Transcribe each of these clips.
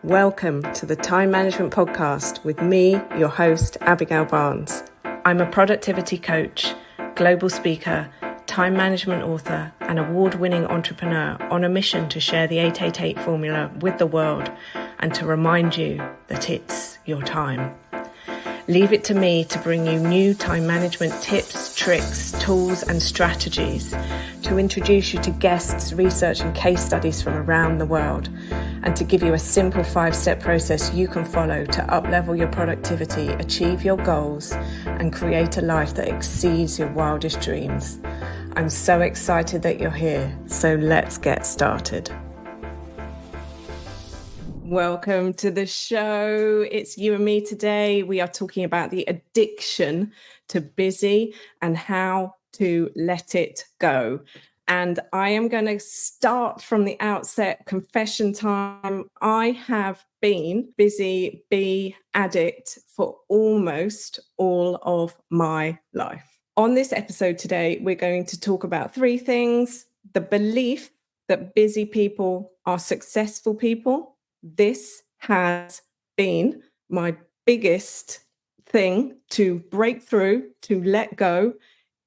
Welcome to the Time Management Podcast with me, your host, Abigail Barnes. I'm a productivity coach, global speaker, time management author, and award-winning entrepreneur on a mission to share the 888 formula with the world and to remind you that it's your time. Leave it to me to bring you new time management tips, tricks, tools, and strategies, to introduce you to guests, research, and case studies from around the world, and to give you a simple 5-step process you can follow to uplevel your productivity, achieve your goals, and create a life that exceeds your wildest dreams. I'm so excited that you're here, so let's get started. Welcome to the show. It's you and me today. We are talking about the addiction to busy and how to let it go. And I am going to start from the outset. Confession time. I have been busy bee addict for almost all of my life. On this episode today, we're going to talk about 3 things: the belief that busy people are successful people. This has been my biggest thing to break through, to let go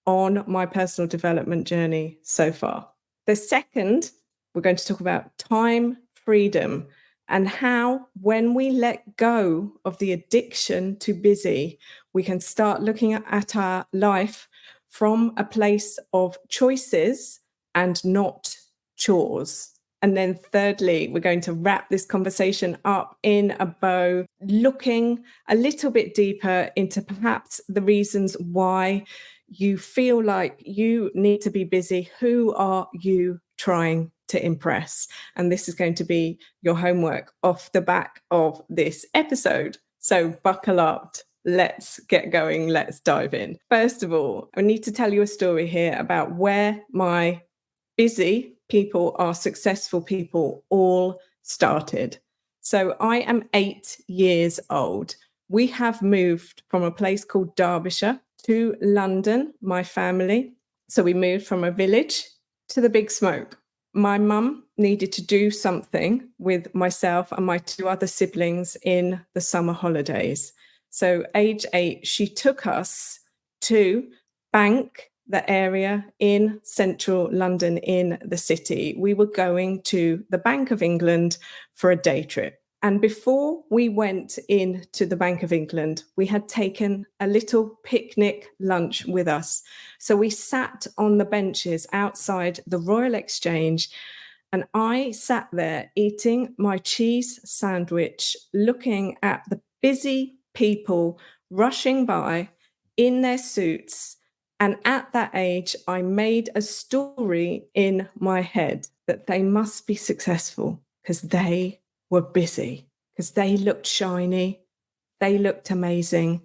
on my personal development journey so far. The second, we're going to talk about time freedom and how, when we let go of the addiction to busy, we can start looking at our life from a place of choices and not chores. And then thirdly, we're going to wrap this conversation up in a bow, looking a little bit deeper into perhaps the reasons why you feel like you need to be busy. Who are you trying to impress? And this is going to be your homework off the back of this episode. So buckle up. Let's get going. Let's dive in. First of all, I need to tell you a story here about where my busy people are successful people all started. So I am 8 years old. We have moved from a place called Derbyshire to London, my family. So we moved from a village to the big smoke. My mum needed to do something with myself and my 2 other siblings in the summer holidays. So age 8, she took us to Bank, the area in central London in the city. We were going to the Bank of England for a day trip. And before we went into the Bank of England, we had taken a little picnic lunch with us. So we sat on the benches outside the Royal Exchange, and I sat there eating my cheese sandwich, looking at the busy people rushing by in their suits. And at that age, I made a story in my head that they must be successful because they were busy, because they looked shiny, they looked amazing,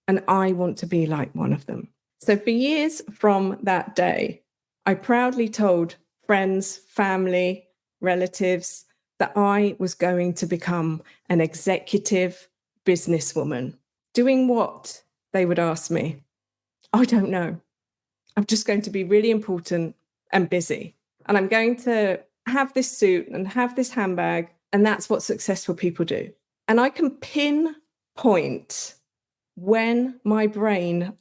and I want to be like one of them. So for years from that day, I proudly told friends, family, relatives that I was going to become an executive businesswoman. Doing what? They would ask me. I don't know. I'm just going to be really important and busy. And I'm going to have this suit and have this handbag. And that's what successful people do. And I can pinpoint when my brain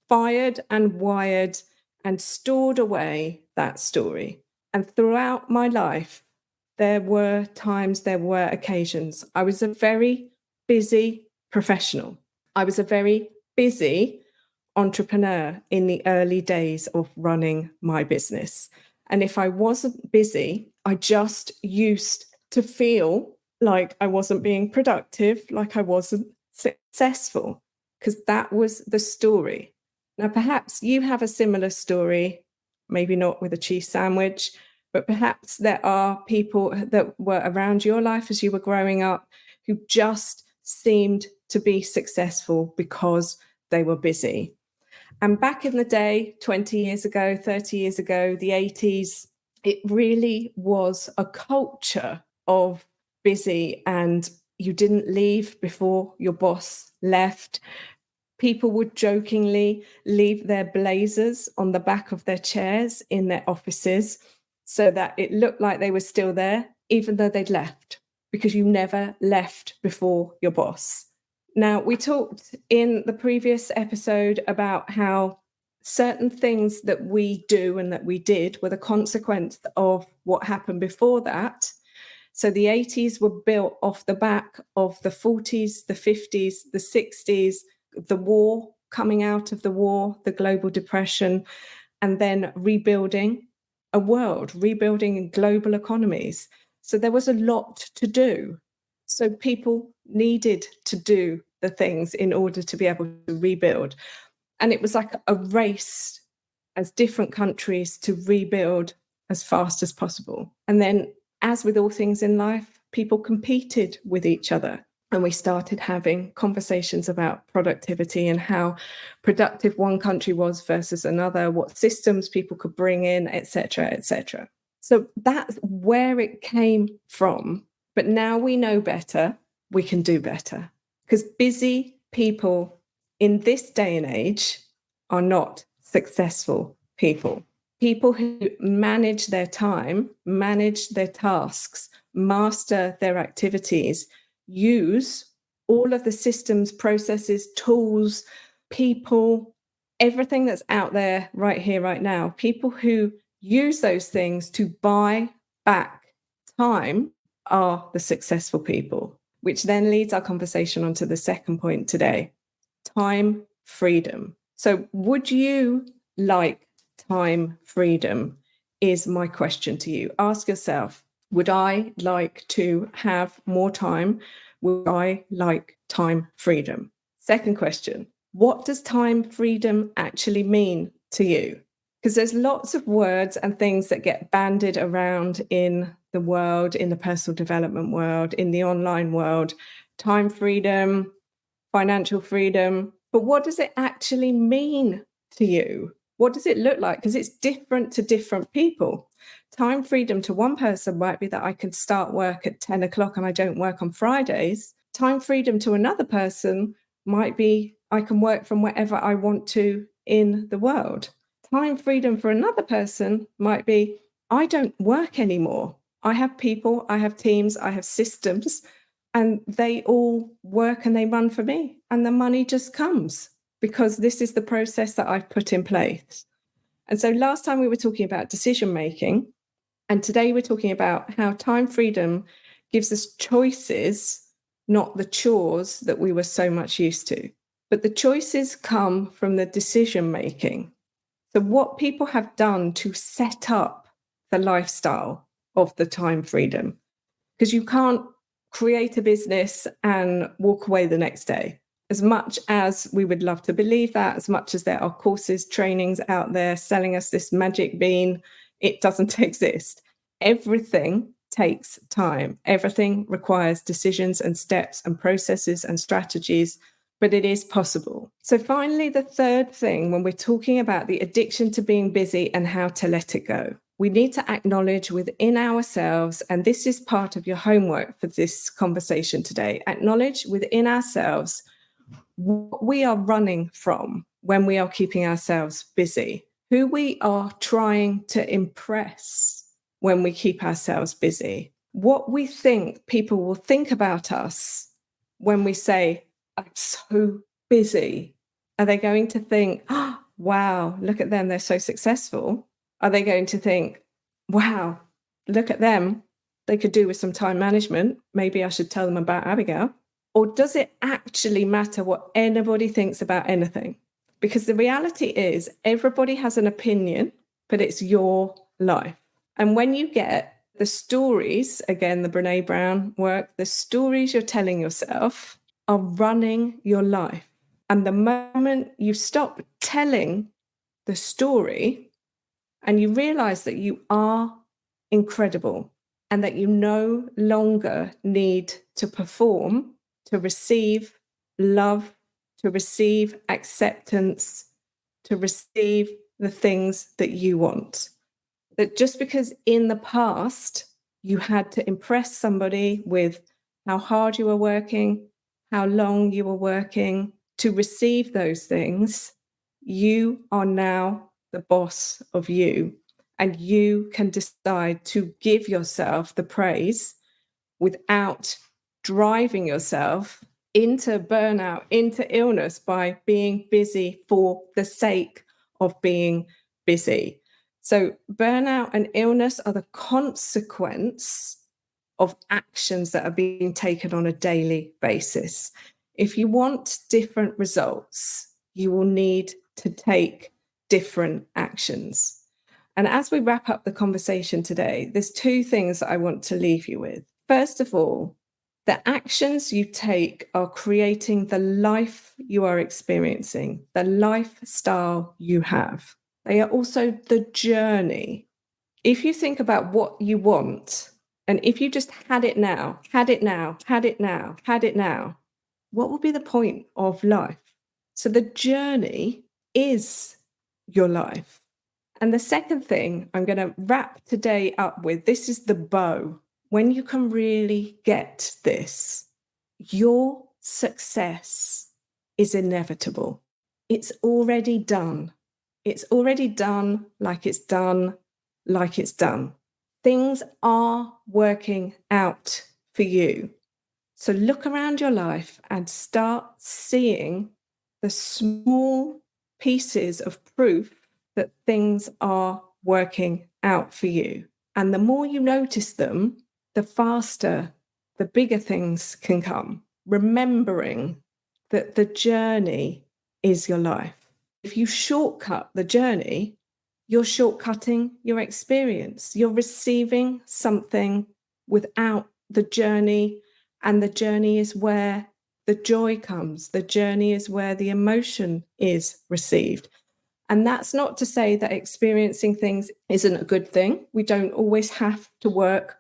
fired and wired and stored away that story. And throughout my life, there were times, there were occasions. I was a very busy professional. I was a very busy entrepreneur in the early days of running my business. And if I wasn't busy, I just used to feel like I wasn't being productive, like I wasn't successful, because that was the story. Now, perhaps you have a similar story, maybe not with a cheese sandwich, but perhaps there are people that were around your life as you were growing up who just seemed to be successful because they were busy. And back in the day, 20 years ago, 30 years ago, the 80s, it really was a culture of busy, and you didn't leave before your boss left. People would jokingly leave their blazers on the back of their chairs in their offices so that it looked like they were still there, even though they'd left. because you never left before your boss. Now, we talked in the previous episode about how certain things that we do and that we did were the consequence of what happened before that. So the 80s were built off the back of the 40s, the 50s, the 60s, the war, coming out of the war, the global depression, and then rebuilding a world, rebuilding global economies. So there was a lot to do. So people needed to do the things in order to be able to rebuild. And it was like a race as different countries to rebuild as fast as possible. And then, as with all things in life, people competed with each other. And we started having conversations about productivity and how productive one country was versus another, what systems people could bring in, etc., etc. So that's where it came from. But now we know better, we can do better. Because busy people in this day and age are not successful people. People who manage their time, manage their tasks, master their activities, use all of the systems, processes, tools, people, everything that's out there right here, right now. People who use those things to buy back time are the successful people, which then leads our conversation onto the second point today: time freedom. So, would you like time freedom? Is my question to you. Ask yourself, would I like to have more time? Would I like time freedom? Second question, what does time freedom actually mean to you? Because there's lots of words and things that get bandied around in the world, in the personal development world, in the online world. Time freedom, financial freedom. But what does it actually mean to you? What does it look like? Because it's different to different people. Time freedom to one person might be that I can start work at 10 o'clock and I don't work on Fridays. Time freedom to another person might be I can work from wherever I want to in the world. Time freedom for another person might be I don't work anymore. I have people, I have teams, I have systems, and they all work and they run for me. And the money just comes because this is the process that I've put in place. And so last time we were talking about decision making, and today we're talking about how time freedom gives us choices, not the chores that we were so much used to. But the choices come from the decision making. So what people have done to set up the lifestyle of the time freedom, because you can't create a business and walk away the next day. As much as we would love to believe that, as much as there are courses, trainings out there selling us this magic bean, it doesn't exist. Everything takes time. Everything requires decisions and steps and processes and strategies, but it is possible. So finally, the third thing, when we're talking about the addiction to being busy and how to let it go, we need to acknowledge within ourselves, and this is part of your homework for this conversation today, acknowledge within ourselves what we are running from when we are keeping ourselves busy, who we are trying to impress when we keep ourselves busy, what we think people will think about us when we say, I'm so busy. Are they going to think, oh, wow, look at them, they're so successful? Are they going to think, wow, look at them, they could do with some time management. Maybe I should tell them about Abigail. Or does it actually matter what anybody thinks about anything? Because the reality is everybody has an opinion, but it's your life. And when you get the stories, again, the Brene Brown work, the stories you're telling yourself are running your life. And the moment you stop telling the story and you realize that you are incredible and that you no longer need to perform to receive love, to receive acceptance, to receive the things that you want. That just because in the past you had to impress somebody with how hard you were working, how long you were working to receive those things, you are now the boss of you, and you can decide to give yourself the praise without driving yourself into burnout, into illness by being busy for the sake of being busy. So burnout and illness are the consequence of actions that are being taken on a daily basis. If you want different results, you will need to take different actions. And as we wrap up the conversation today, there's two things that I want to leave you with. First of all, the actions you take are creating the life you are experiencing, the lifestyle you have. They are also the journey. If you think about what you want, and if you just had it now, what will be the point of life? So the journey is your life. And the second thing I'm going to wrap today up with, this is the bow. When you can really get this, your success is inevitable. It's already done. It's already done like it's done, like it's done. Things are working out for you. So look around your life and start seeing the small pieces of proof that things are working out for you. And the more you notice them, the faster the bigger things can come. Remembering that the journey is your life. If you shortcut the journey, you're shortcutting your experience. You're receiving something without the journey, and the journey is where the joy comes. The journey is where the emotion is received. And that's not to say that experiencing things isn't a good thing. We don't always have to work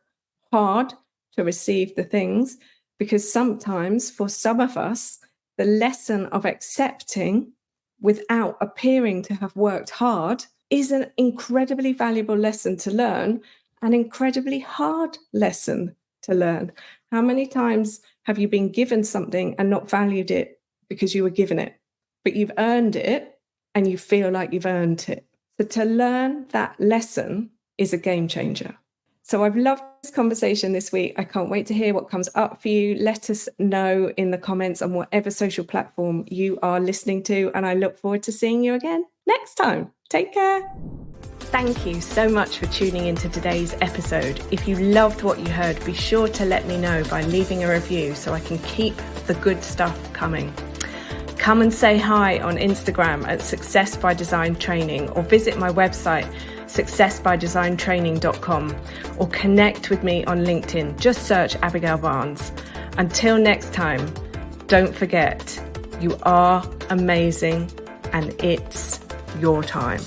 hard to receive the things, because sometimes for some of us, the lesson of accepting without appearing to have worked hard is an incredibly valuable lesson to learn, an incredibly hard lesson to learn. How many times have you been given something and not valued it because you were given it, but you've earned it and you feel like you've earned it? So to learn that lesson is a game changer. So I've loved this conversation this week. I can't wait to hear what comes up for you. Let us know in the comments on whatever social platform you are listening to, and I look forward to seeing you again next time. Take care. Thank you so much for tuning into today's episode. If you loved what you heard, be sure to let me know by leaving a review so I can keep the good stuff coming. Come and say hi on Instagram at Success by Design Training, or visit my website, successbydesigntraining.com, or connect with me on LinkedIn. Just search Abigail Barnes. Until next time, don't forget, you are amazing and it's your time.